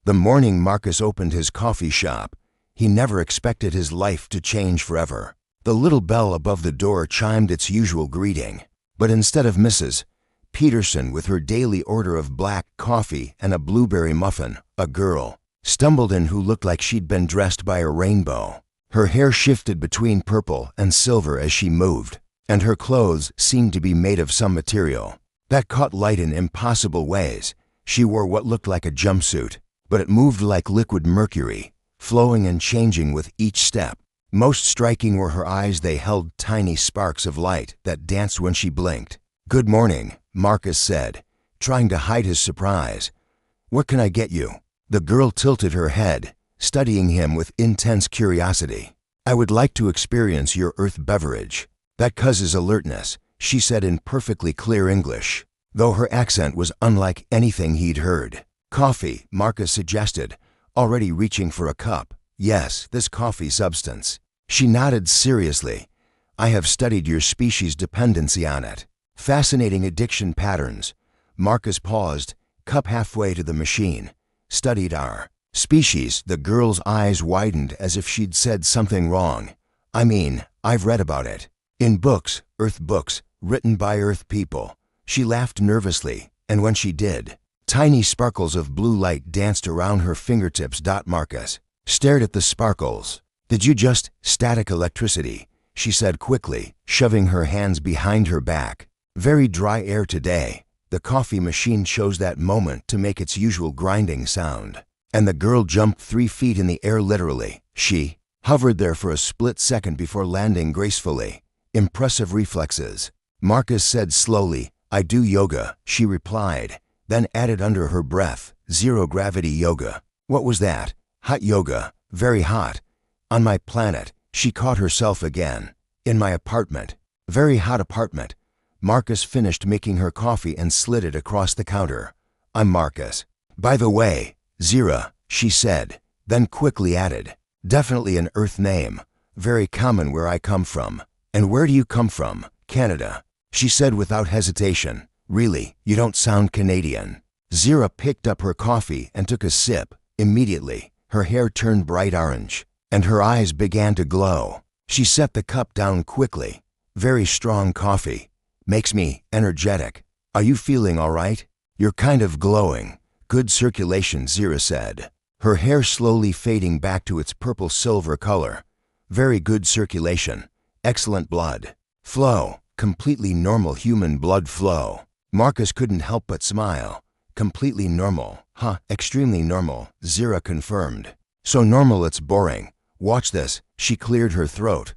The morning Marcus opened his coffee shop, he never expected his life to change forever. The little bell above the door chimed its usual greeting, but instead of Mrs. Peterson with her daily order of black coffee and a blueberry muffin, a girl stumbled in who looked like she'd been dressed by a rainbow. Her hair shifted between purple and silver as she moved, and her clothes seemed to be made of some material that caught light in impossible ways. She wore what looked like a jumpsuit, but it moved like liquid mercury, flowing and changing with each step. Most striking were her eyes. They held tiny sparks of light that danced when she blinked. "Good morning," Marcus said, trying to hide his surprise. "What can I get you?" The girl tilted her head, studying him with intense curiosity. "I would like to experience your earth beverage. That causes alertness," she said in perfectly clear English, though her accent was unlike anything he'd heard. "Coffee," Marcus suggested, already reaching for a cup. "Yes, this coffee substance." She nodded seriously. "I have studied your species' dependency on it. Fascinating addiction patterns." Marcus paused, cup halfway to the machine. "Studied our species." The girl's eyes widened as if she'd said something wrong. "I mean, I've read about it. In books, Earth books, written by Earth people." She laughed nervously, and when she did, tiny sparkles of blue light danced around her fingertips. Marcus stared at the sparkles. "Did you just static electricity?" she said quickly, shoving her hands behind her back. "Very dry air today." The coffee machine chose that moment to make its usual grinding sound, and the girl jumped 3 feet in the air literally. She hovered there for a split second before landing gracefully. "Impressive reflexes," Marcus said slowly. "I do yoga," she replied, then added under her breath, "Zero-gravity yoga." "What was that?" "Hot yoga. Very hot. On my planet." She caught herself again. "In my apartment. Very hot apartment." Marcus finished making her coffee and slid it across the counter. "I'm Marcus. By the way, Zira," she said, then quickly added, "Definitely an Earth name. Very common where I come from." "And where do you come from?" "Canada," she said without hesitation. "Really, you don't sound Canadian." Zira picked up her coffee and took a sip. Immediately, her hair turned bright orange, and her eyes began to glow. She set the cup down quickly. "Very strong coffee. Makes me energetic. Are you feeling all right?" "You're kind of glowing." "Good circulation," Zira said, her hair slowly fading back to its purple-silver color. "Very good circulation. Excellent blood flow. Completely normal human blood flow." Marcus couldn't help but smile. "Completely normal, huh?" "Extremely normal," Zira confirmed. "So normal it's boring. Watch this." She cleared her throat.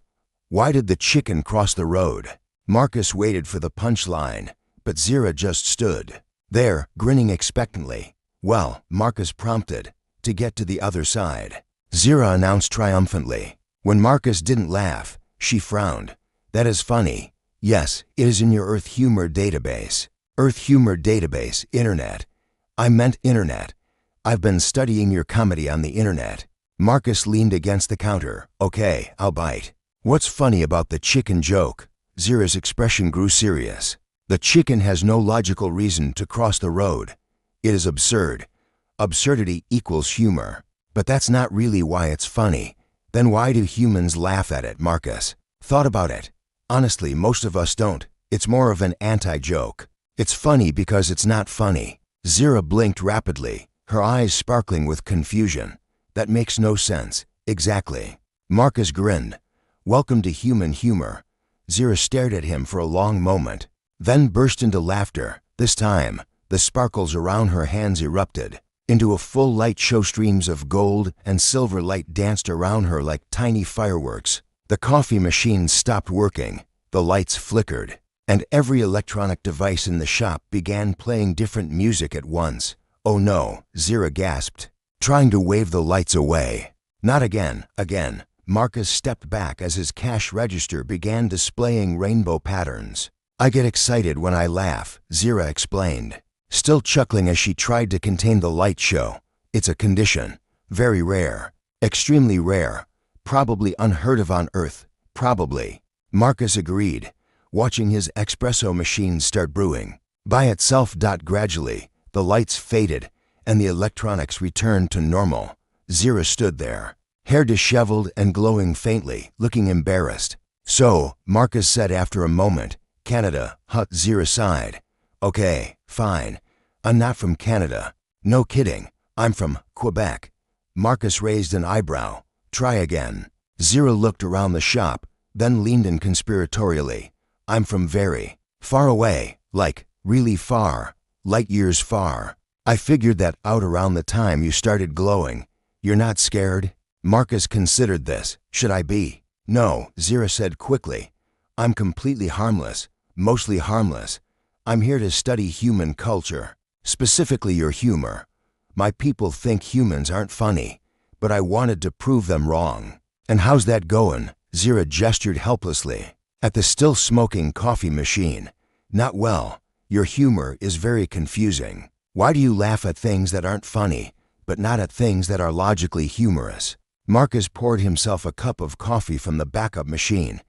"Why did the chicken cross the road?" Marcus waited for the punchline, but Zira just stood there, grinning expectantly. "Well," Marcus prompted, "to get to the other side," Zira announced triumphantly. When Marcus didn't laugh, she frowned. "That is funny." "Yes, it is in your Earth humor database." "Earth humor database, internet." "I meant internet. I've been studying your comedy on the internet." Marcus leaned against the counter. "Okay, I'll bite." "What's funny about the chicken joke?" Zira's expression grew serious. "The chicken has no logical reason to cross the road. It is absurd. Absurdity equals humor. But that's not really why it's funny. Then why do humans laugh at it?" Marcus thought about it. "Honestly, most of us don't. It's more of an anti-joke. It's funny because it's not funny." Zira blinked rapidly, her eyes sparkling with confusion. "That makes no sense." "Exactly." Marcus grinned. "Welcome to human humor." Zira stared at him for a long moment, then burst into laughter. This time, the sparkles around her hands erupted into a full light show. Streams of gold and silver light danced around her like tiny fireworks. The coffee machine stopped working, the lights flickered, and every electronic device in the shop began playing different music at once. "Oh no," Zira gasped, trying to wave the lights away. "Not again." Marcus stepped back as his cash register began displaying rainbow patterns. "I get excited when I laugh," Zira explained, still chuckling as she tried to contain the light show. "It's a condition. Very rare. Extremely rare. Probably unheard of on Earth. Probably." Marcus agreed, watching his espresso machine start brewing by itself. Gradually, the lights faded, and the electronics returned to normal. Zira stood there, hair disheveled and glowing faintly, looking embarrassed. "So," Marcus said after a moment, "Canada, huh?" Zira sighed. "Okay, fine. I'm not from Canada." "No kidding. I'm from Quebec." Marcus raised an eyebrow. "Try again." Zira looked around the shop, then leaned in conspiratorially. "I'm from very far away, like really far, light years far. I figured that out around the time you started glowing. You're not scared?" Marcus considered this. "Should I be?" "No," Zira said quickly. "I'm completely harmless, mostly harmless. I'm here to study human culture, specifically your humor. My people think humans aren't funny, but I wanted to prove them wrong." "And how's that goin'?" Zira gestured helplessly at the still smoking coffee machine. "Not well. Your humor is very confusing. Why do you laugh at things that aren't funny, but not at things that are logically humorous?" Marcus poured himself a cup of coffee from the backup machine.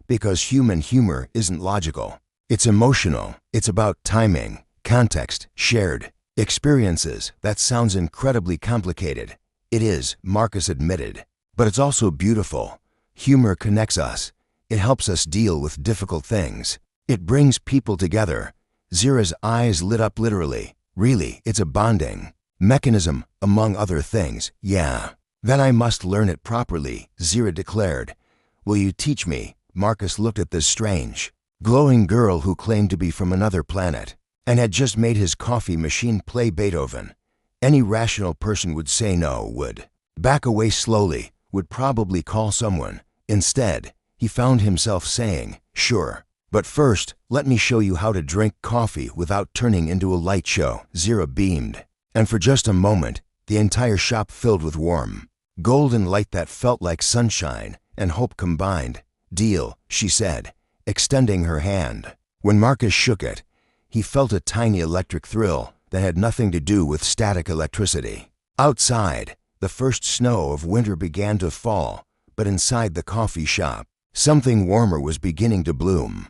"Because human humor isn't logical. It's emotional. It's about timing, context, shared experiences." "That sounds incredibly complicated." "It is," Marcus admitted. "But it's also beautiful. Humor connects us. It helps us deal with difficult things. It brings people together." Zira's eyes lit up literally. "Really, it's a bonding mechanism, among other things." "Yeah. Then I must learn it properly," Zira declared. "Will you teach me?" Marcus looked at this strange, glowing girl who claimed to be from another planet and had just made his coffee machine play Beethoven. Any rational person would say no, would back away slowly, would probably call someone. Instead, he found himself saying, "Sure. But first, let me show you how to drink coffee without turning into a light show." Zira beamed, and for just a moment, the entire shop filled with warm, golden light that felt like sunshine and hope combined. "Deal," she said, extending her hand. When Marcus shook it, he felt a tiny electric thrill that had nothing to do with static electricity. Outside, the first snow of winter began to fall, but inside the coffee shop, something warmer was beginning to bloom.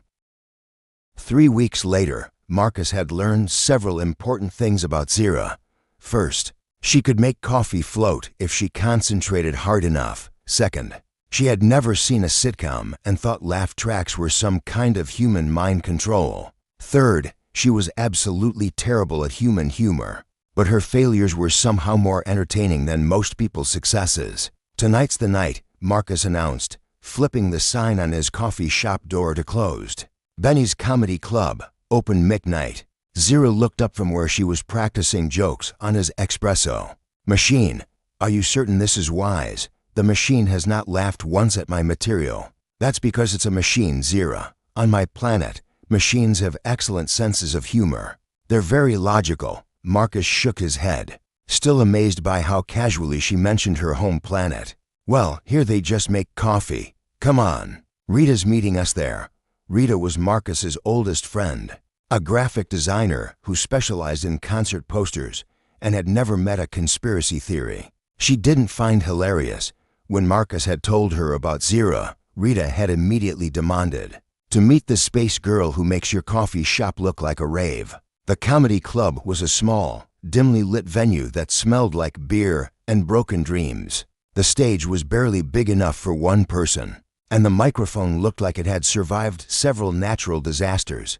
3 weeks later, Marcus had learned several important things about Zira. First, she could make coffee float if she concentrated hard enough. Second, she had never seen a sitcom and thought laugh tracks were some kind of human mind control. Third, she was absolutely terrible at human humor, but her failures were somehow more entertaining than most people's successes. "Tonight's the night," Marcus announced, flipping the sign on his coffee shop door to closed. "Benny's Comedy Club, open midnight." Zira looked up from where she was practicing jokes on his espresso machine. "Are you certain this is wise? The machine has not laughed once at my material." "That's because it's a machine, Zira. On my planet, machines have excellent senses of humor. They're very logical." Marcus shook his head, still amazed by how casually she mentioned her home planet. "Well, here they just make coffee. Come on. Rita's meeting us there." Rita was Marcus's oldest friend, a graphic designer who specialized in concert posters and had never met a conspiracy theory she didn't find hilarious. When Marcus had told her about Zira, Rita had immediately demanded to meet the space girl who makes your coffee shop look like a rave. The comedy club was a small, dimly lit venue that smelled like beer and broken dreams. The stage was barely big enough for one person, and the microphone looked like it had survived several natural disasters.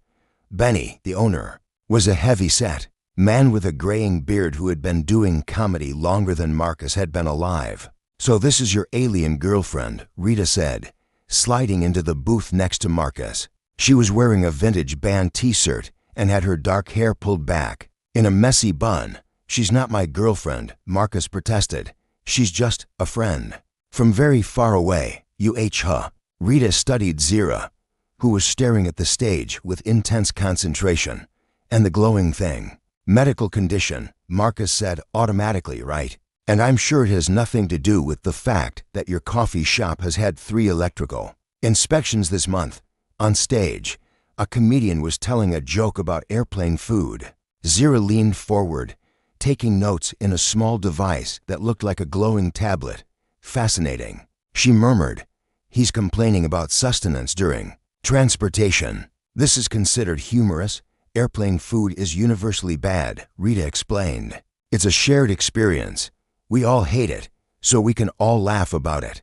Benny, the owner, was a heavy-set man with a graying beard who had been doing comedy longer than Marcus had been alive. "So this is your alien girlfriend," Rita said, sliding into the booth next to Marcus. She was wearing a vintage band t-shirt and had her dark hair pulled back in a messy bun. "She's not my girlfriend," Marcus protested. "She's just a friend from very far away." Huh? Rita studied Zira, who was staring at the stage with intense concentration. "And the glowing thing. Medical condition," Marcus said automatically, "right? And I'm sure it has nothing to do with the fact that your coffee shop has had 3 electrical inspections this month." On stage, a comedian was telling a joke about airplane food. Zira leaned forward, taking notes in a small device that looked like a glowing tablet. "Fascinating." She murmured, "He's complaining about sustenance during transportation. This is considered humorous. Airplane food is universally bad," Rita explained. It's a shared experience. We all hate it, so we can all laugh about it.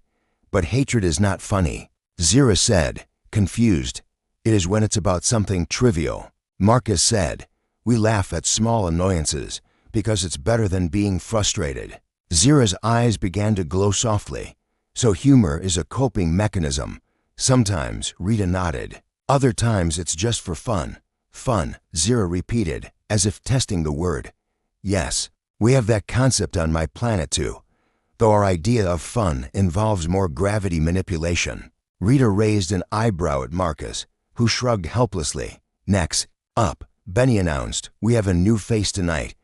But hatred is not funny, Zira said, confused. It is when it's about something trivial. Marcus said, we laugh at small annoyances because it's better than being frustrated. Zira's eyes began to glow softly. So humor is a coping mechanism. Sometimes, Rita nodded. Other times it's just for fun. Fun, Zira repeated, as if testing the word. Yes, we have that concept on my planet too, though our idea of fun involves more gravity manipulation. Rita raised an eyebrow at Marcus, who shrugged helplessly. Next up, Benny announced, we have a new face tonight.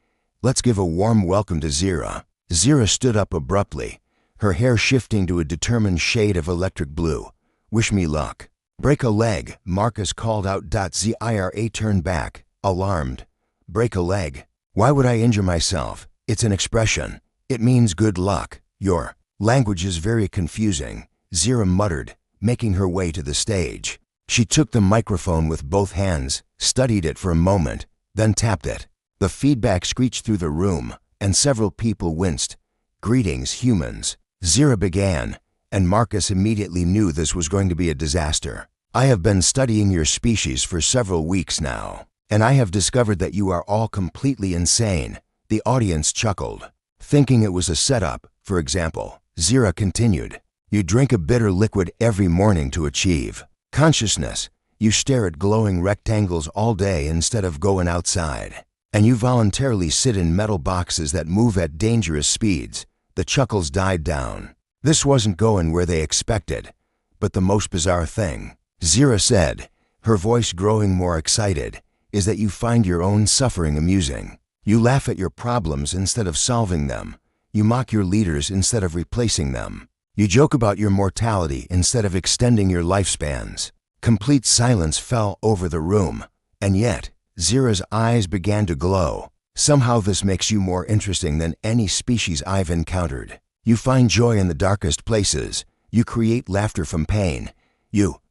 Let's give a warm welcome to Zira. Zira stood up abruptly, her hair shifting to a determined shade of electric blue. Wish me luck. Break a leg, Marcus called out. Zira turned back, alarmed. Break a leg? Why would I injure myself? It's an expression. It means good luck. Your language is very confusing, Zira muttered, making her way to the stage. She took the microphone with both hands, studied it for a moment, then tapped it. The feedback screeched through the room, and several people winced. Greetings, humans, Zira began, and Marcus immediately knew this was going to be a disaster. I have been studying your species for several weeks now, and I have discovered that you are all completely insane. The audience chuckled, thinking it was a setup. For example, Zira continued, you drink a bitter liquid every morning to achieve consciousness. You stare at glowing rectangles all day instead of going outside. And you voluntarily sit in metal boxes that move at dangerous speeds. The chuckles died down. This wasn't going where they expected. But the most bizarre thing, Zira said, her voice growing more excited, is that you find your own suffering amusing. You laugh at your problems instead of solving them. You mock your leaders instead of replacing them. You joke about your mortality instead of extending your lifespans. Complete silence fell over the room, and yet, Zira's eyes began to glow. Somehow this makes you more interesting than any species I've encountered. You find joy in the darkest places. You create laughter from pain.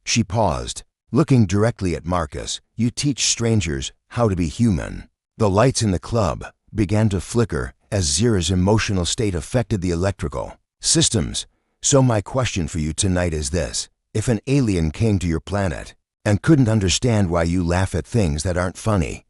She paused, looking directly at Marcus. You teach strangers how to be human. The lights in the club began to flicker as Zira's emotional state affected the electrical systems. So my question for you tonight is this. If an alien came to your planet and couldn't understand why you laugh at things that aren't funny,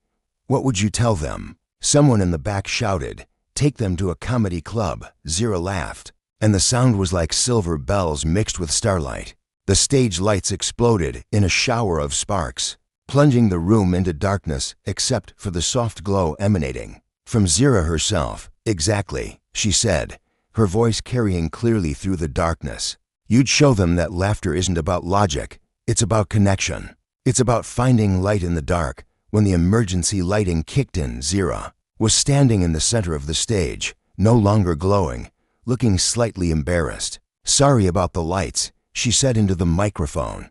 what would you tell them? Someone in the back shouted, take them to a comedy club. Zira laughed, and the sound was like silver bells mixed with starlight. The stage lights exploded in a shower of sparks, plunging the room into darkness except for the soft glow emanating from Zira herself. Exactly, she said, her voice carrying clearly through the darkness. You'd show them that laughter isn't about logic, it's about connection. It's about finding light in the dark. When the emergency lighting kicked in, Zira was standing in the center of the stage, no longer glowing, looking slightly embarrassed. Sorry about the lights, she said into the microphone.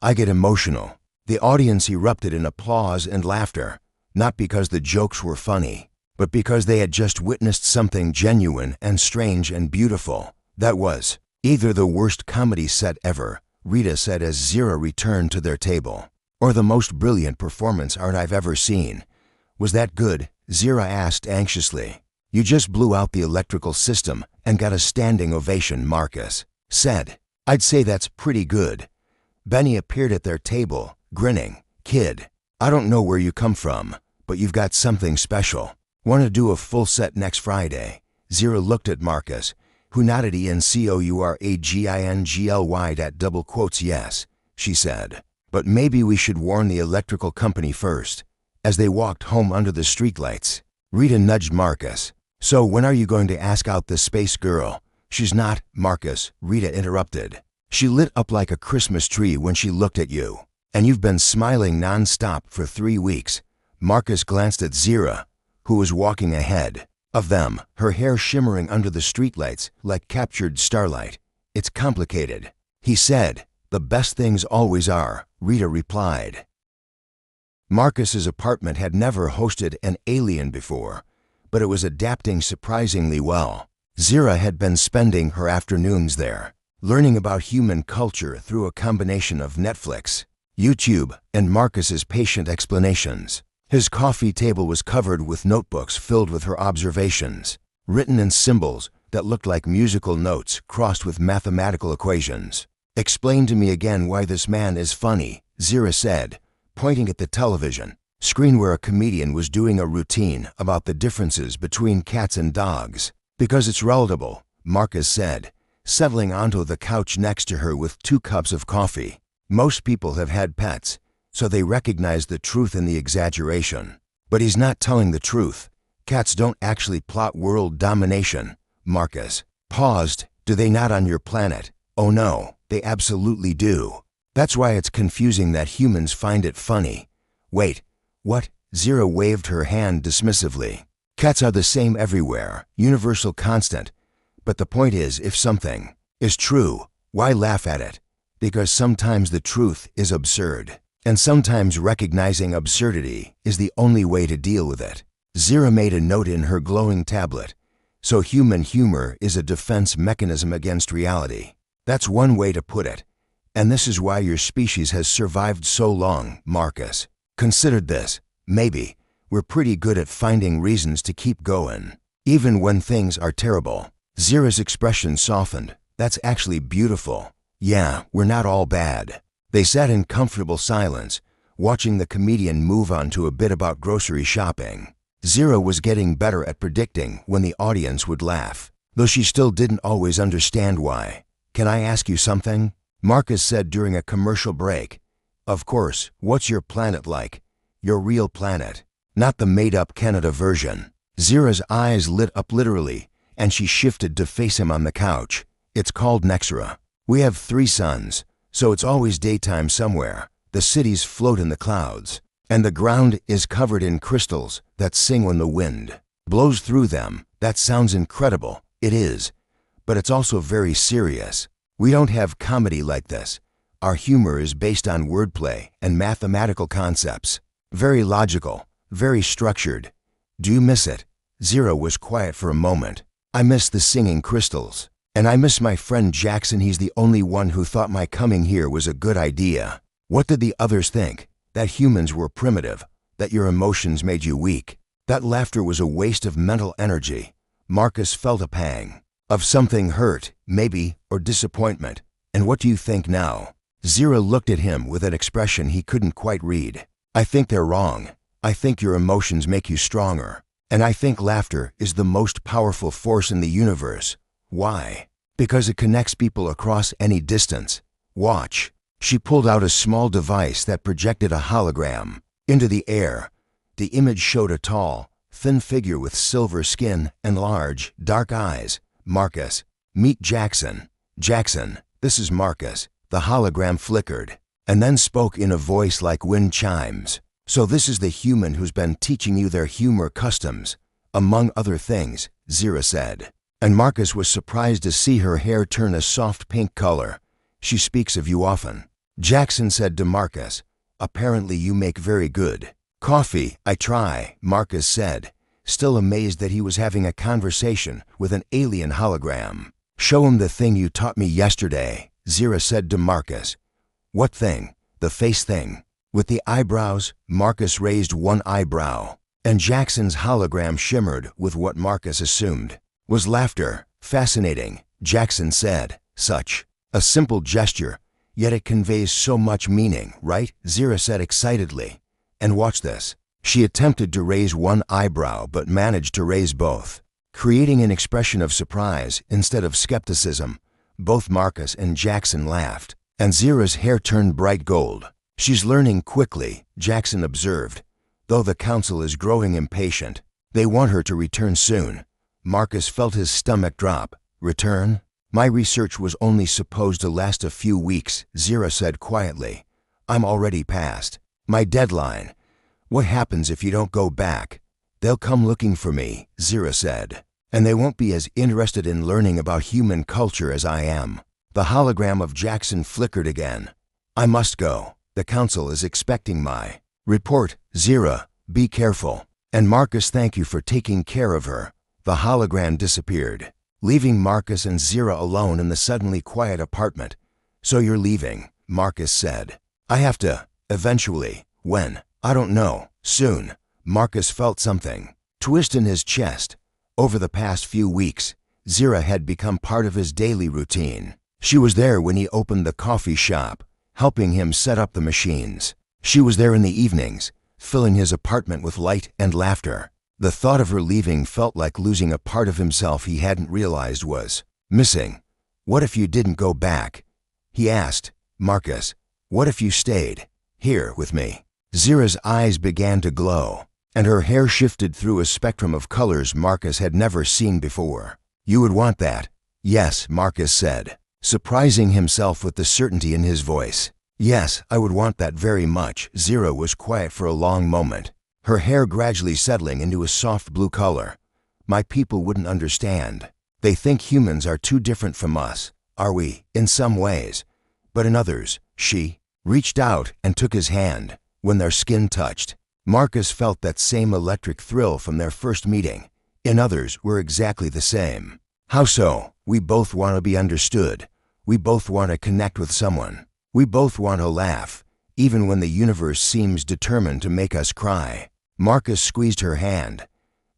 I get emotional. The audience erupted in applause and laughter, not because the jokes were funny, but because they had just witnessed something genuine and strange and beautiful. That was either the worst comedy set ever, Rita said as Zira returned to their table, or the most brilliant performance art I've ever seen. Was that good? Zira asked anxiously. You just blew out the electrical system and got a standing ovation, Marcus said. I'd say that's pretty good. Benny appeared at their table, grinning. Kid, I don't know where you come from, but you've got something special. Want to do a full set next Friday? Zira looked at Marcus, who nodded. ENCOURAGINGLY. Yes, she said. But maybe we should warn the electrical company first. As they walked home under the streetlights, Rita nudged Marcus. So when are you going to ask out the space girl? She's not, Marcus, Rita interrupted. She lit up like a Christmas tree when she looked at you. And you've been smiling non-stop for 3 weeks. Marcus glanced at Zira, who was walking ahead of them, her hair shimmering under the streetlights like captured starlight. It's complicated, he said. The best things always are, Rita replied. Marcus's apartment had never hosted an alien before, but it was adapting surprisingly well. Zira had been spending her afternoons there, learning about human culture through a combination of Netflix, YouTube, and Marcus's patient explanations. His coffee table was covered with notebooks filled with her observations, written in symbols that looked like musical notes crossed with mathematical equations. "Explain to me again why this man is funny," Zira said, pointing at the television screen where a comedian was doing a routine about the differences between cats and dogs. "Because it's relatable," Marcus said, settling onto the couch next to her with 2 cups of coffee. "Most people have had pets, so they recognize the truth in the exaggeration. But he's not telling the truth. Cats don't actually plot world domination." Marcus paused. "Do they not on your planet?" "Oh no, they absolutely do. That's why it's confusing that humans find it funny." "Wait, what?" Zira waved her hand dismissively. "Cats are the same everywhere, universal constant. But the point is, if something is true, why laugh at it? Because sometimes the truth is absurd. And sometimes recognizing absurdity is the only way to deal with it." Zira made a note in her glowing tablet. "So human humor is a defense mechanism against reality. That's one way to put it. And this is why your species has survived so long," Marcus considered this. "Maybe we're pretty good at finding reasons to keep going, even when things are terrible." Zira's expression softened. "That's actually beautiful. Yeah, we're not all bad." They sat in comfortable silence, watching the comedian move on to a bit about grocery shopping. Zira was getting better at predicting when the audience would laugh, though she still didn't always understand why. "Can I ask you something?" Marcus said during a commercial break. "Of course. What's your planet like? Your real planet, not the made-up Canada version." Zira's eyes lit up literally, and she shifted to face him on the couch. "It's called Nexra. We have 3 suns. So it's always daytime somewhere. The cities float in the clouds, and the ground is covered in crystals that sing when the wind blows through them. That sounds incredible. It is. But it's also very serious. We don't have comedy like this. Our humor is based on wordplay and mathematical concepts. Very logical, very structured. Do you miss it?" Zira was quiet for a moment. "I miss the singing crystals. And I miss my friend Jackson. He's the only one who thought my coming here was a good idea." "What did the others think? That humans were primitive, that your emotions made you weak, that laughter was a waste of mental energy." Marcus felt a pang. Of something hurt, maybe, or disappointment. "And what do you think now?" Zira looked at him with an expression he couldn't quite read. "I think they're wrong. I think your emotions make you stronger. And I think laughter is the most powerful force in the universe." "Why?" "Because it connects people across any distance. Watch." She pulled out a small device that projected a hologram into the air. The image showed a tall, thin figure with silver skin and large, dark eyes. "Marcus, meet Jackson." "Jackson, this is Marcus." The hologram flickered, and then spoke in a voice like wind chimes. "So this is the human who's been teaching you their humor customs, among other things," Zira said. And Marcus was surprised to see her hair turn a soft pink color. "She speaks of you often." Jackson said to Marcus, "Apparently you make very good coffee." "I try," Marcus said, still amazed that he was having a conversation with an alien hologram. "Show him the thing you taught me yesterday," Zira said to Marcus. "What thing?" "The face thing. With the eyebrows." Marcus raised one eyebrow, and Jackson's hologram shimmered with what Marcus assumed was laughter. "Fascinating," Jackson said. "Such a simple gesture, yet it conveys so much meaning, right?" Zira said excitedly. "And watch this." She attempted to raise one eyebrow but managed to raise both, creating an expression of surprise instead of skepticism. Both Marcus and Jackson laughed, and Zira's hair turned bright gold. "She's learning quickly," Jackson observed, "though the council is growing impatient. They want her to return soon." Marcus felt his stomach drop. "Return? My research was only supposed to last a few weeks," Zira said quietly. "I'm already past my deadline. What happens if you don't go back?" "They'll come looking for me," Zira said, "and they won't be as interested in learning about human culture as I am." The hologram of Jackson flickered again. "I must go. The council is expecting my report." "Zira, be careful. And Marcus, thank you for taking care of her." The hologram disappeared, leaving Marcus and Zira alone in the suddenly quiet apartment. "So you're leaving," Marcus said. "I have to, eventually." "When?" "I don't know. Soon." Marcus felt something twist in his chest. Over the past few weeks, Zira had become part of his daily routine. She was there when he opened the coffee shop, helping him set up the machines. She was there in the evenings, filling his apartment with light and laughter. The thought of her leaving felt like losing a part of himself he hadn't realized was missing. "What if you didn't go back?" he asked. "Marcus, what if you stayed here with me?" Zira's eyes began to glow, and her hair shifted through a spectrum of colors Marcus had never seen before. "You would want that?" "Yes," Marcus said, surprising himself with the certainty in his voice. "Yes, I would want that very much." Zira was quiet for a long moment, her hair gradually settling into a soft blue color. "My people wouldn't understand. They think humans are too different from us, are we, in some ways, but in others." She reached out and took his hand. When their skin touched, Marcus felt that same electric thrill from their first meeting. In others, we're exactly the same. "How so?" "We both want to be understood. We both want to connect with someone. We both want to laugh, even when the universe seems determined to make us cry." Marcus squeezed her hand.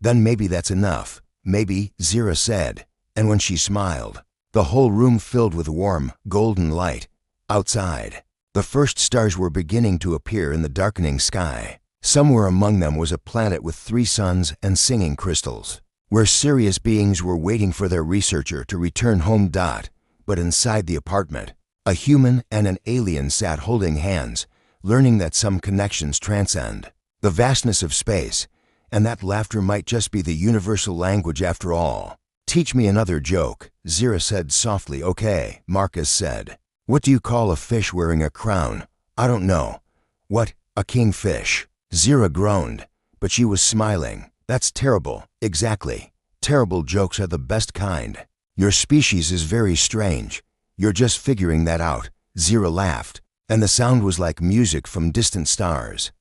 "Then maybe that's enough." "Maybe," Zira said, and when she smiled, the whole room filled with warm, golden light. Outside, the first stars were beginning to appear in the darkening sky. Somewhere among them was a planet with 3 suns and singing crystals, where serious beings were waiting for their researcher to return home. But inside the apartment, a human and an alien sat holding hands, learning that some connections transcend the vastness of space, and that laughter might just be the universal language after all. "Teach me another joke," Zira said softly. "Okay," Marcus said. "What do you call a fish wearing a crown?" "I don't know." "What, a kingfish?" Zira groaned, but she was smiling. "That's terrible." "Exactly. Terrible jokes are the best kind. Your species is very strange. You're just figuring that out." Zira laughed, and the sound was like music from distant stars.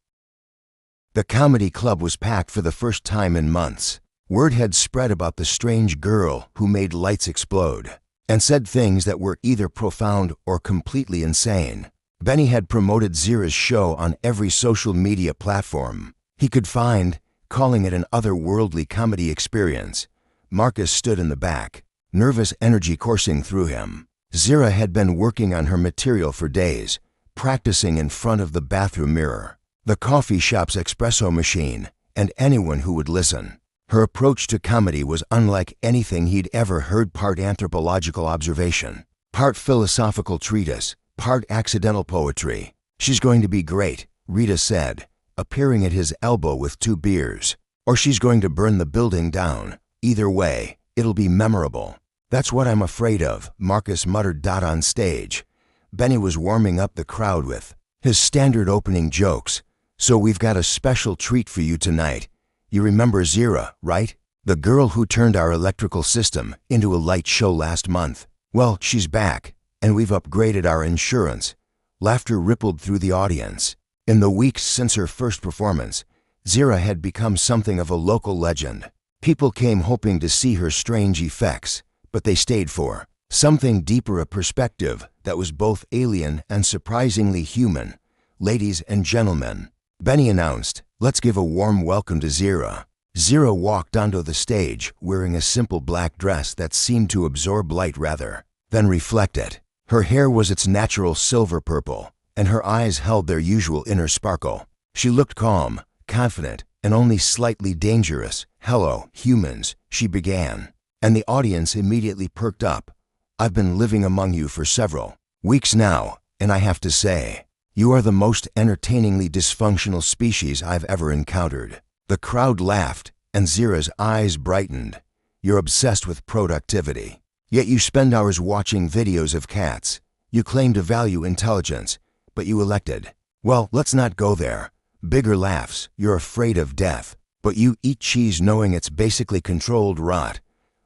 The comedy club was packed for the first time in months. Word had spread about the strange girl who made lights explode and said things that were either profound or completely insane. Benny had promoted Zira's show on every social media platform he could find, calling it an otherworldly comedy experience. Marcus stood in the back, nervous energy coursing through him. Zira had been working on her material for days, practicing in front of the bathroom mirror, the coffee shop's espresso machine, and anyone who would listen. Her approach to comedy was unlike anything he'd ever heard, part anthropological observation, part philosophical treatise, part accidental poetry. "She's going to be great," Rita said, appearing at his elbow with 2 beers. "Or she's going to burn the building down. Either way, it'll be memorable." "That's what I'm afraid of," Marcus muttered. On stage, Benny was warming up the crowd with his standard opening jokes. "So we've got a special treat for you tonight. You remember Zira, right? The girl who turned our electrical system into a light show last month. Well, she's back, and we've upgraded our insurance." Laughter rippled through the audience. In the weeks since her first performance, Zira had become something of a local legend. People came hoping to see her strange effects, but they stayed for something deeper, a perspective that was both alien and surprisingly human. "Ladies and gentlemen," Benny announced, "let's give a warm welcome to Zira." Zira walked onto the stage wearing a simple black dress that seemed to absorb light rather than reflect it. Her hair was its natural silver purple, and her eyes held their usual inner sparkle. She looked calm, confident, and only slightly dangerous. "Hello, humans," she began, and the audience immediately perked up. "I've been living among you for several weeks now, and I have to say, you are the most entertainingly dysfunctional species I've ever encountered." The crowd laughed, and Zira's eyes brightened. "You're obsessed with productivity. Yet you spend hours watching videos of cats. You claim to value intelligence, but you elected. Well, let's not go there." Bigger laughs. "You're afraid of death, but you eat cheese knowing it's basically controlled rot."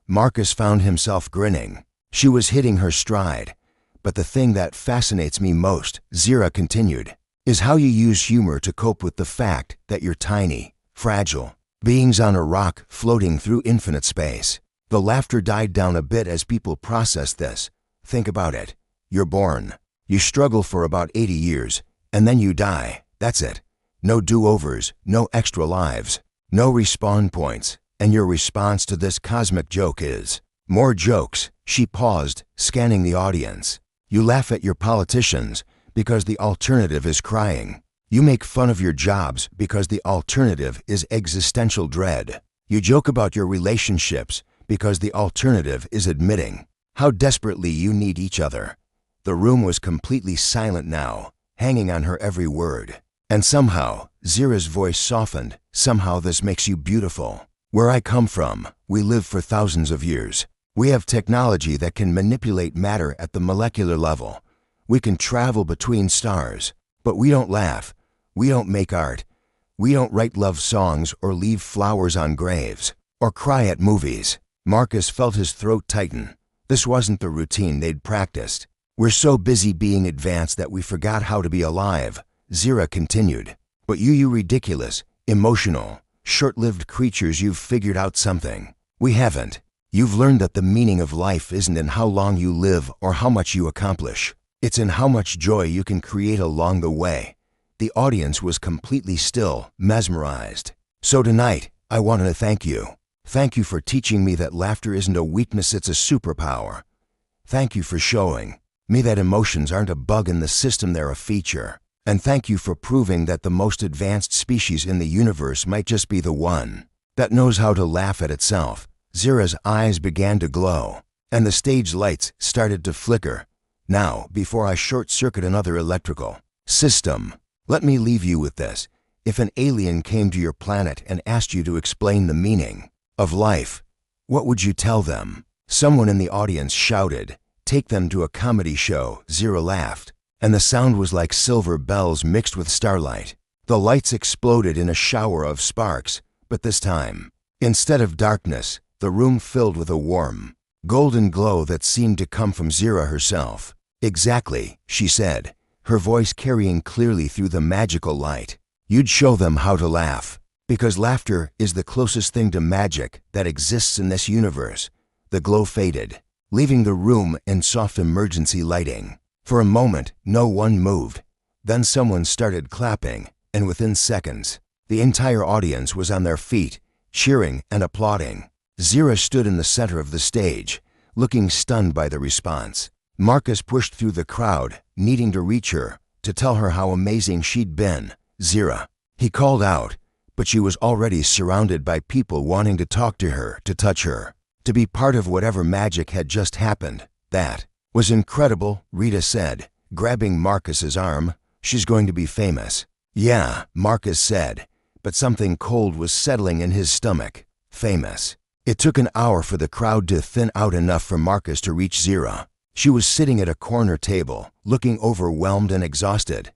Marcus found himself grinning. She was hitting her stride. "But the thing that fascinates me most," Zira continued, "is how you use humor to cope with the fact that you're tiny, fragile beings on a rock floating through infinite space." The laughter died down a bit as people processed this. "Think about it. You're born. You struggle for about 80 years, and then you die. That's it. No do-overs, no extra lives, no respawn points, and your response to this cosmic joke is, more jokes. She paused, scanning the audience. You laugh at your politicians because the alternative is crying. You make fun of your jobs because the alternative is existential dread. You joke about your relationships because the alternative is admitting how desperately you need each other. The room was completely silent now, hanging on her every word. And somehow, Zira's voice softened. Somehow this makes you beautiful. Where I come from, we live for thousands of years. We have technology that can manipulate matter at the molecular level. We can travel between stars. But we don't laugh. We don't make art. We don't write love songs or leave flowers on graves. Or cry at movies. Marcus felt his throat tighten. This wasn't the routine they'd practiced. We're so busy being advanced that we forgot how to be alive, Zira continued. But you ridiculous, emotional, short-lived creatures, you've figured out something. We haven't. You've learned that the meaning of life isn't in how long you live or how much you accomplish. It's in how much joy you can create along the way. The audience was completely still, mesmerized. So tonight, I want to thank you. Thank you for teaching me that laughter isn't a weakness, it's a superpower. Thank you for showing me that emotions aren't a bug in the system, they're a feature. And thank you for proving that the most advanced species in the universe might just be the one that knows how to laugh at itself. Zira's eyes began to glow, and the stage lights started to flicker. Now, before I short-circuit another electrical system, let me leave you with this. If an alien came to your planet and asked you to explain the meaning of life, what would you tell them? Someone in the audience shouted, "Take them to a comedy show." Zira laughed, and the sound was like silver bells mixed with starlight. The lights exploded in a shower of sparks, but this time, instead of darkness, the room filled with a warm, golden glow that seemed to come from Zira herself. "Exactly," she said, her voice carrying clearly through the magical light. "You'd show them how to laugh, because laughter is the closest thing to magic that exists in this universe." The glow faded, leaving the room in soft emergency lighting. For a moment, no one moved. Then someone started clapping, and within seconds, the entire audience was on their feet, cheering and applauding. Zira stood in the center of the stage, looking stunned by the response. Marcus pushed through the crowd, needing to reach her, to tell her how amazing she'd been. "Zira," he called out, but she was already surrounded by people wanting to talk to her, to touch her, to be part of whatever magic had just happened. "That was incredible," Rita said, grabbing Marcus's arm. "She's going to be famous." "Yeah," Marcus said, but something cold was settling in his stomach. Famous. It took an hour for the crowd to thin out enough for Marcus to reach Zira. She was sitting at a corner table, looking overwhelmed and exhausted.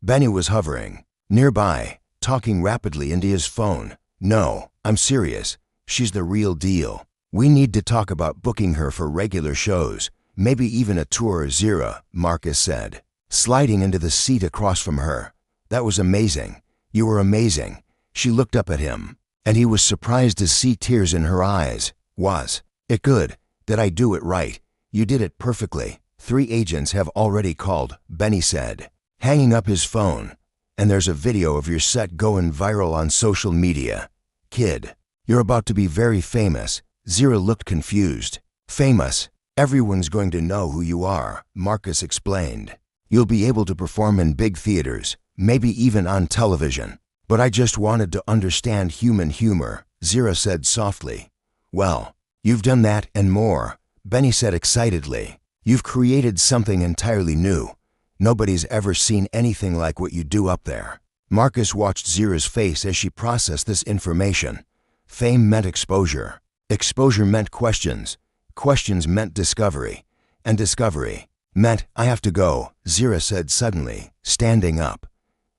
Benny was hovering nearby, talking rapidly into his phone. "No, I'm serious. She's the real deal. We need to talk about booking her for regular shows, maybe even a tour." "Zira," Marcus said, sliding into the seat across from her. "That was amazing. You were amazing." She looked up at him, and he was surprised to see tears in her eyes. "Was it good? Did I do it right?" "You did it perfectly. 3 agents have already called," Benny said, hanging up his phone. "And there's a video of your set going viral on social media. Kid, you're about to be very famous." Zira looked confused. "Famous? Everyone's going to know who you are," Marcus explained. "You'll be able to perform in big theaters, maybe even on television. But I just wanted to understand human humor," Zira said softly. "Well, you've done that and more," Benny said excitedly. "You've created something entirely new. Nobody's ever seen anything like what you do up there." Marcus watched Zira's face as she processed this information. Fame meant exposure. Exposure meant questions. Questions meant discovery. And discovery meant, "I have to go," Zira said suddenly, standing up.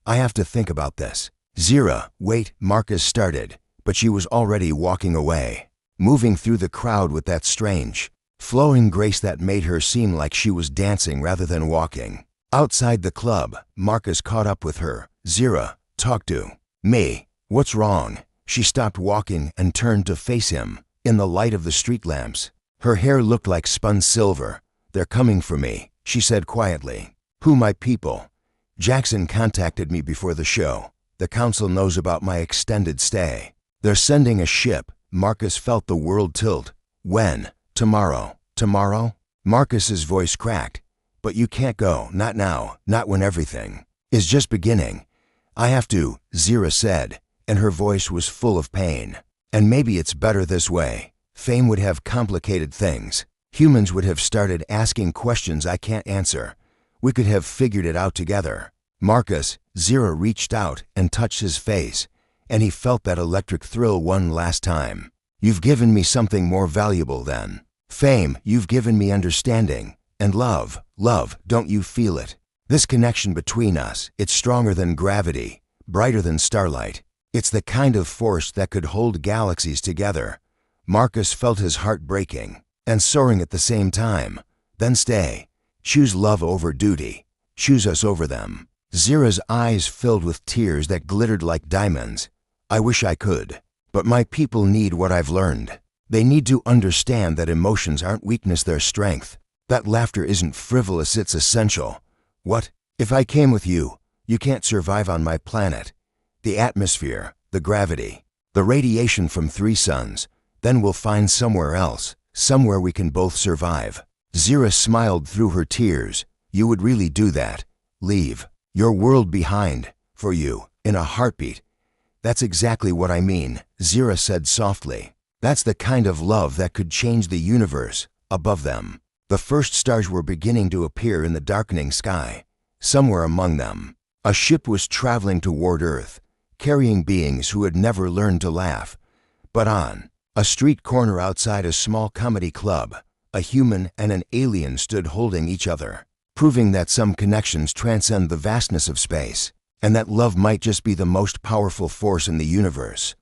"I have to think about this." "Zira, wait," Marcus started, but she was already walking away, moving through the crowd with that strange, flowing grace that made her seem like she was dancing rather than walking. Outside the club, Marcus caught up with her. "Zira, talk to me. What's wrong?" She stopped walking and turned to face him. In the light of the street lamps, her hair looked like spun silver. "They're coming for me," she said quietly. "Who, my people?" "Jackson contacted me before the show. The council knows about my extended stay. They're sending a ship. Marcus felt the world tilt. When? Tomorrow. Tomorrow? Marcus's voice cracked. But you can't go, not now, not when everything is just beginning. I have to, Zira said, and her voice was full of pain. And maybe it's better this way. Fame would have complicated things. Humans would have started asking questions I can't answer. We could have figured it out together. Marcus, Zira reached out and touched his face, and he felt that electric thrill one last time. You've given me something more valuable than fame. You've given me understanding and love. Love, don't you feel it? This connection between us, it's stronger than gravity, brighter than starlight. It's the kind of force that could hold galaxies together. Marcus felt his heart breaking and soaring at the same time. Then stay. Choose love over duty. Choose us over them. Zira's eyes filled with tears that glittered like diamonds. I wish I could. But my people need what I've learned. They need to understand that emotions aren't weakness, they're strength. That laughter isn't frivolous, it's essential. What? If I came with you, you can't survive on my planet. The atmosphere, the gravity, the radiation from 3 suns. Then we'll find somewhere else, somewhere we can both survive. Zira smiled through her tears. You would really do that? Leave your world behind, for you, in a heartbeat. That's exactly what I mean, Zira said softly. That's the kind of love that could change the universe. Above them, the first stars were beginning to appear in the darkening sky. Somewhere among them, a ship was traveling toward Earth, carrying beings who had never learned to laugh. But on a street corner outside a small comedy club, a human and an alien stood holding each other, proving that some connections transcend the vastness of space, and that love might just be the most powerful force in the universe.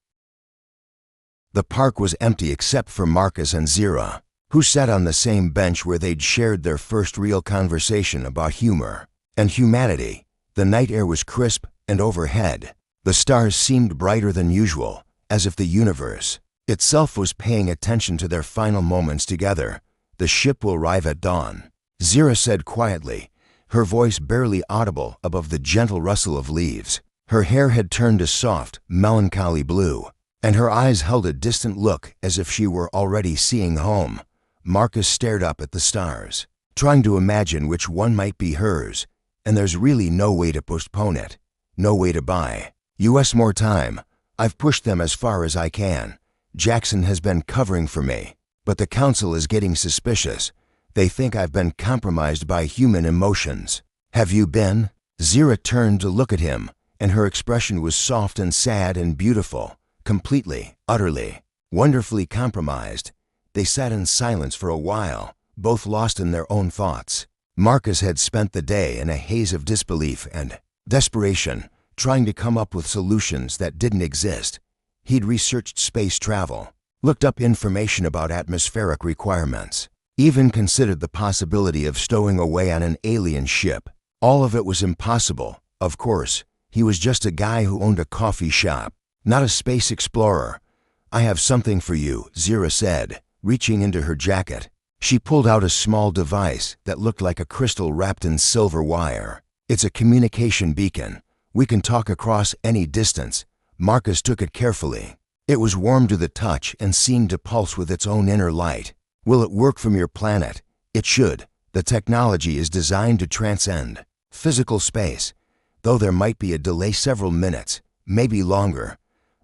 The park was empty except for Marcus and Zira, who sat on the same bench where they'd shared their first real conversation about humor and humanity. The night air was crisp, and overhead, the stars seemed brighter than usual, as if the universe itself was paying attention to their final moments together. The ship will arrive at dawn, Zira said quietly, her voice barely audible above the gentle rustle of leaves. Her hair had turned a soft, melancholy blue, and her eyes held a distant look as if she were already seeing home. Marcus stared up at the stars, trying to imagine which one might be hers, and there's really no way to postpone it, no way to buy us more time. I've pushed them as far as I can. Jackson has been covering for me, but the council is getting suspicious. They think I've been compromised by human emotions. Have you been? Zira turned to look at him, and her expression was soft and sad and beautiful, completely, utterly, wonderfully compromised. They sat in silence for a while, both lost in their own thoughts. Marcus had spent the day in a haze of disbelief and desperation, trying to come up with solutions that didn't exist. He'd researched space travel, looked up information about atmospheric requirements, even considered the possibility of stowing away on an alien ship. All of it was impossible. Of course, he was just a guy who owned a coffee shop, not a space explorer. I have something for you, Zira said, reaching into her jacket. She pulled out a small device that looked like a crystal wrapped in silver wire. It's a communication beacon. We can talk across any distance. Marcus took it carefully. It was warm to the touch and seemed to pulse with its own inner light. Will it work from your planet? It should. The technology is designed to transcend physical space, though there might be a delay, several minutes, maybe longer.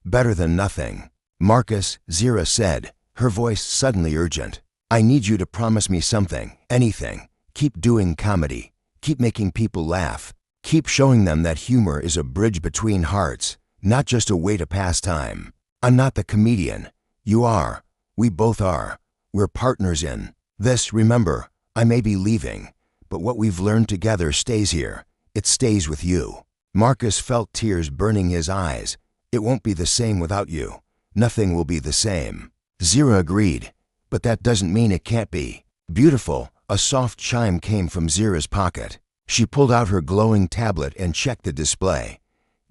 Better than nothing. Marcus, Zira said, her voice suddenly urgent. I need you to promise me something, anything. Keep doing comedy. Keep making people laugh. Keep showing them that humor is a bridge between hearts, not just a way to pass time. I'm not the comedian. You are. We both are. We're partners in this. Remember, I may be leaving, but what we've learned together stays here. It stays with you. Marcus felt tears burning his eyes. It won't be the same without you. Nothing will be the same. Zira agreed, but that doesn't mean it can't be. Beautiful. A soft chime came from Zira's pocket. She pulled out her glowing tablet and checked the display.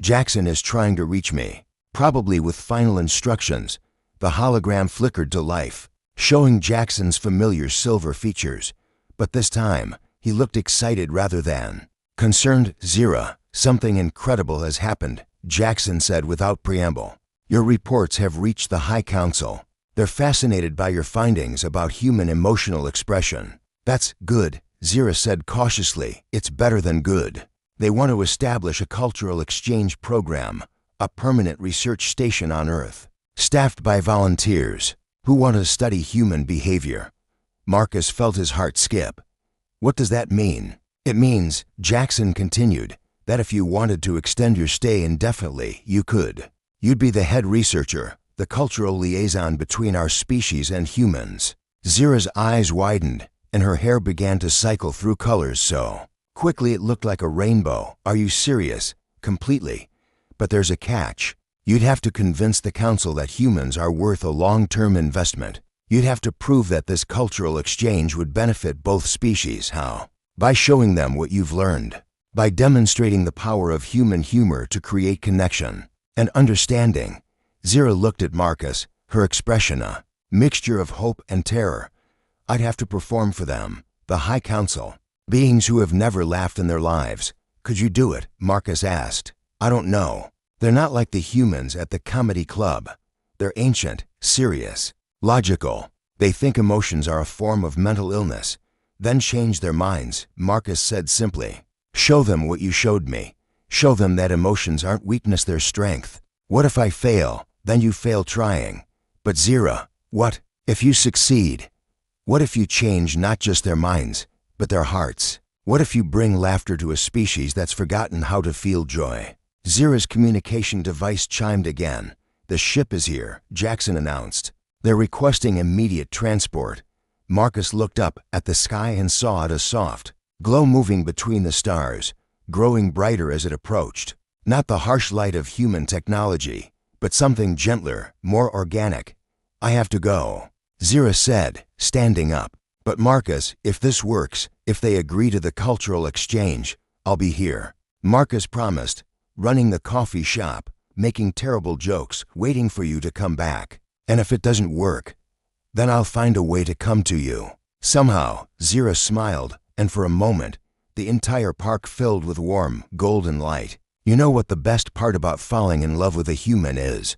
Jackson is trying to reach me, probably with final instructions. The hologram flickered to life, showing Jackson's familiar silver features. But this time, he looked excited rather than concerned. Zira, something incredible has happened. Jackson said without preamble. Your reports have reached the High Council. They're fascinated by your findings about human emotional expression. That's good, Zira said cautiously. It's better than good. They want to establish a cultural exchange program, a permanent research station on Earth, staffed by volunteers who want to study human behavior. Marcus felt his heart skip. What does that mean? It means, Jackson continued, that if you wanted to extend your stay indefinitely, you could. You'd be the head researcher, the cultural liaison between our species and humans. Zira's eyes widened, and her hair began to cycle through colors so quickly it looked like a rainbow. Are you serious? Completely. But there's a catch. You'd have to convince the council that humans are worth a long-term investment. You'd have to prove that this cultural exchange would benefit both species. How? By showing them what you've learned. By demonstrating the power of human humor to create connection and understanding. Zira looked at Marcus, her expression a mixture of hope and terror. I'd have to perform for them, the High Council, beings who have never laughed in their lives. Could you do it? Marcus asked. I don't know. They're not like the humans at the comedy club. They're ancient, serious, logical. They think emotions are a form of mental illness, then change their minds, Marcus said simply. Show them what you showed me. Show them that emotions aren't weakness, they're strength. What if I fail? Then you fail trying. But Zira, what if you succeed? What if you change not just their minds, but their hearts? What if you bring laughter to a species that's forgotten how to feel joy? Zira's communication device chimed again. The ship is here, Jackson announced. They're requesting immediate transport. Marcus looked up at the sky and saw it a soft glow moving between the stars, growing brighter as it approached. Not the harsh light of human technology, but something gentler, more organic. I have to go, Zira said, standing up. But Marcus, if this works, if they agree to the cultural exchange, I'll be here. Marcus promised, running the coffee shop, making terrible jokes, waiting for you to come back. And if it doesn't work, then I'll find a way to come to you. Somehow, Zira smiled, and for a moment, the entire park filled with warm, golden light. You know what the best part about falling in love with a human is?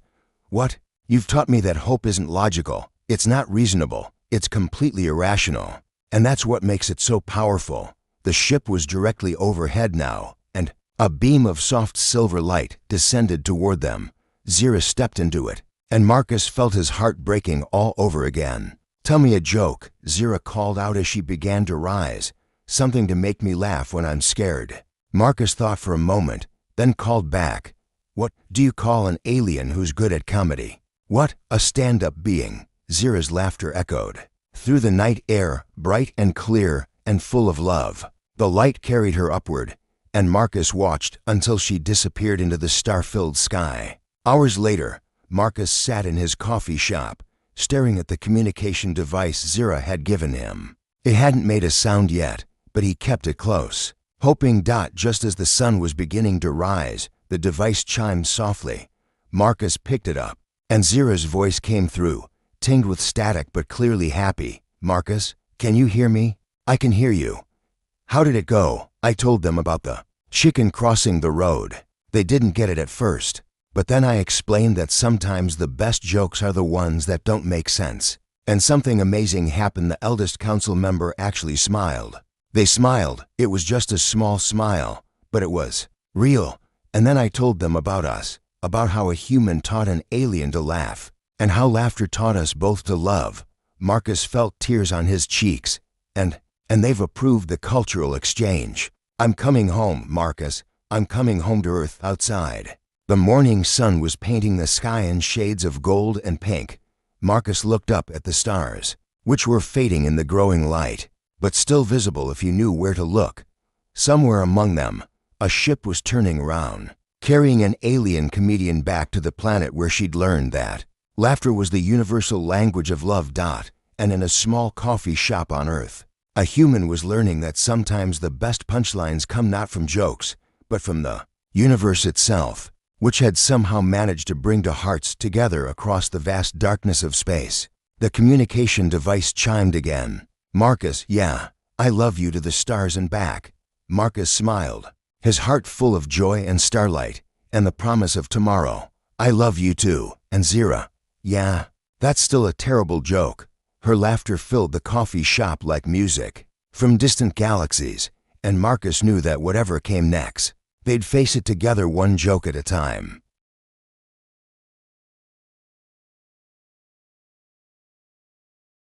What? You've taught me that hope isn't logical. It's not reasonable. It's completely irrational. And that's what makes it so powerful. The ship was directly overhead now, and a beam of soft silver light descended toward them. Zira stepped into it, and Marcus felt his heart breaking all over again. Tell me a joke, Zira called out as she began to rise. Something to make me laugh when I'm scared. Marcus thought for a moment, then called back. What do you call an alien who's good at comedy? What? A stand-up being, Zira's laughter echoed. Through the night air, bright and clear and full of love. The light carried her upward, and Marcus watched until she disappeared into the star-filled sky. Hours later, Marcus sat in his coffee shop, staring at the communication device Zira had given him. It hadn't made a sound yet, but he kept it close, hoping. Just as the sun was beginning to rise, the device chimed softly. Marcus picked it up, and Zira's voice came through, tinged with static but clearly happy. Marcus, can you hear me? I can hear you. How did it go? I told them about the chicken crossing the road. They didn't get it at first, but then I explained that sometimes the best jokes are the ones that don't make sense. And something amazing happened. The eldest council member actually smiled. They smiled. It was just a small smile, but it was real. And then I told them about us, about how a human taught an alien to laugh, and how laughter taught us both to love. Marcus felt tears on his cheeks, and they've approved the cultural exchange. I'm coming home, Marcus. I'm coming home to Earth outside. The morning sun was painting the sky in shades of gold and pink. Marcus looked up at the stars, which were fading in the growing light, but still visible if you knew where to look. Somewhere among them, a ship was turning around, carrying an alien comedian back to the planet where she'd learned that laughter was the universal language of love. And in a small coffee shop on Earth, a human was learning that sometimes the best punchlines come not from jokes, but from the universe itself, which had somehow managed to bring two hearts together across the vast darkness of space. The communication device chimed again. Marcus, yeah, I love you to the stars and back. Marcus smiled, his heart full of joy and starlight, and the promise of tomorrow. I love you too. And Zira, yeah, that's still a terrible joke. Her laughter filled the coffee shop like music from distant galaxies, and Marcus knew that whatever came next, they'd face it together one joke at a time.